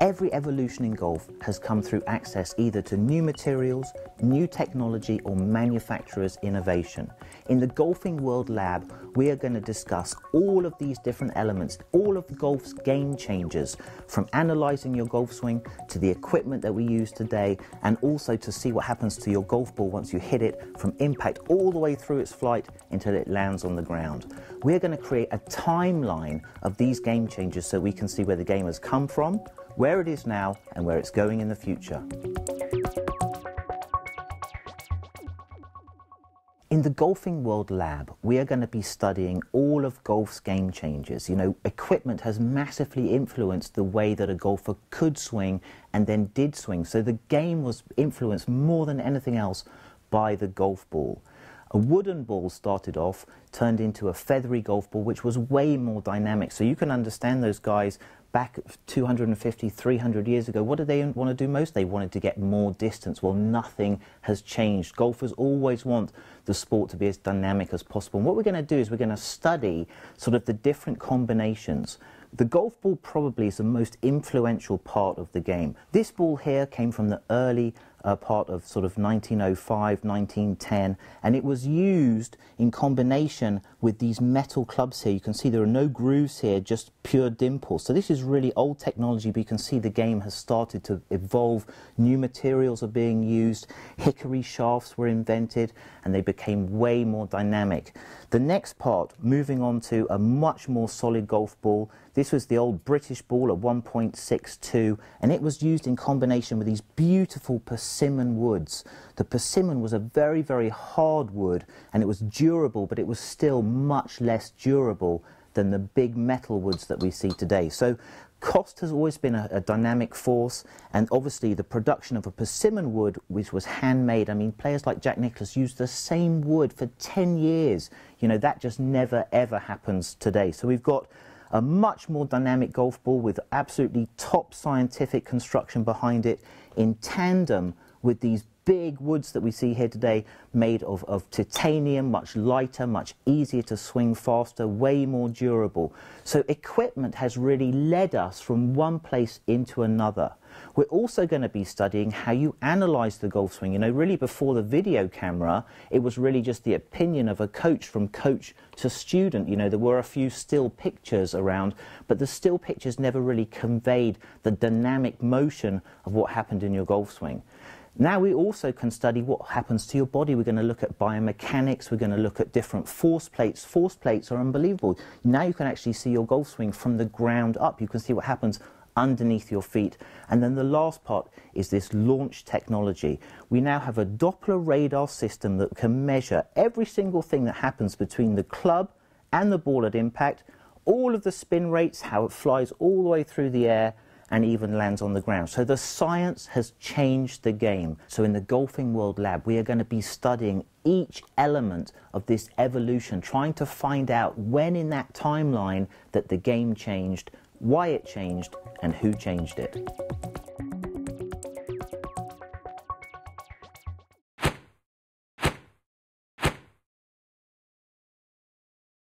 Every evolution in golf has come through access either to new materials, new technology, or manufacturers' innovation. In the Golfing World Lab, we are going to discuss all of these different elements, all of golf's game changers, from analysing your golf swing to the equipment that we use today, and also to see what happens to your golf ball once you hit it from impact all the way through its flight until it lands on the ground. We're going to create a timeline of these game changers so we can see where the game has come from, where it is now, and where it's going in the future. In the Golfing World Lab, we are going to be studying all of golf's game changers. You know, equipment has massively influenced the way that a golfer could swing and then did swing. So the game was influenced more than anything else by the golf ball. A wooden ball started off, turned into a feathery golf ball, which was way more dynamic. So you can understand those guys back 250, 300 years ago. What did they want to do most? They wanted to get more distance. Well, nothing has changed. Golfers always want the sport to be as dynamic as possible. And what we're going to do is we're going to study sort of the different combinations. The golf ball probably is the most influential part of the game. This ball here came from the early part of sort of 1905, 1910, and it was used in combination with these metal clubs here. You can see there are no grooves here, just pure dimples. So this is really old technology, but you can see the game has started to evolve. New materials are being used, hickory shafts were invented, and they became way more dynamic. The next part, moving on to a much more solid golf ball. This was the old British ball at 1.62, and it was used in combination with these beautiful persimmon woods. The persimmon was a very, very hard wood, and it was durable, but it was still much less durable than the big metal woods that we see today. So cost has always been a dynamic force, and obviously the production of a persimmon wood, which was handmade. I mean, players like Jack Nicklaus used the same wood for 10 years. You know, that just never ever happens today. So we've got a much more dynamic golf ball with absolutely top scientific construction behind it, in tandem with these big woods that we see here today, made of titanium, much lighter, much easier to swing faster, way more durable. So equipment has really led us from one place into another. We're also going to be studying how you analyze the golf swing. You know, really before the video camera, it was really just the opinion of a coach, from coach to student. You know, there were a few still pictures around, but the still pictures never really conveyed the dynamic motion of what happened in your golf swing. Now we also can study what happens to your body. We're going to look at biomechanics, we're going to look at different force plates. Force plates are unbelievable. Now you can actually see your golf swing from the ground up. You can see what happens underneath your feet. And then the last part is this launch technology. We now have a Doppler radar system that can measure every single thing that happens between the club and the ball at impact, all of the spin rates, how it flies all the way through the air, and even lands on the ground. So the science has changed the game. So in the Golfing World Lab, we are going to be studying each element of this evolution, trying to find out when in that timeline that the game changed, why it changed, and who changed it.